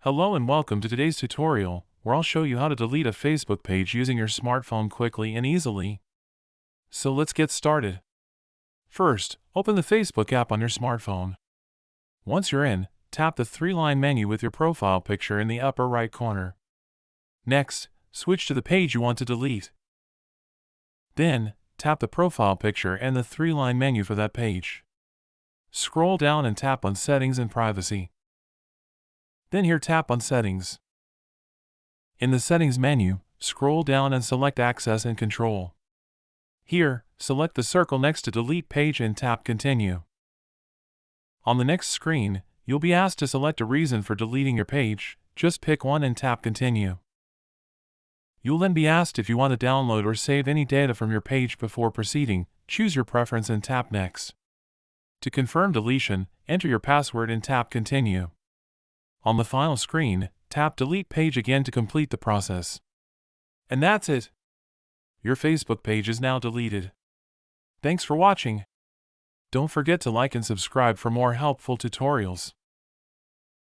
Hello and welcome to today's tutorial, where I'll show you how to delete a Facebook page using your smartphone quickly and easily. So let's get started. First, open the Facebook app on your smartphone. Once you're in, tap the three-line menu with your profile picture in the upper right corner. Next, switch to the page you want to delete. Then, tap the profile picture and the three-line menu for that page. Scroll down and tap on Settings and Privacy. Then here tap on Settings. In the Settings menu, scroll down and select Access and Control. Here, select the circle next to Delete Page and tap Continue. On the next screen, you'll be asked to select a reason for deleting your page. Just pick one and tap Continue. You'll then be asked if you want to download or save any data from your page before proceeding. Choose your preference and tap Next. To confirm deletion, enter your password and tap Continue. On the final screen, tap Delete Page again to complete the process. And that's it. Your Facebook page is now deleted. Thanks for watching. Don't forget to like and subscribe for more helpful tutorials.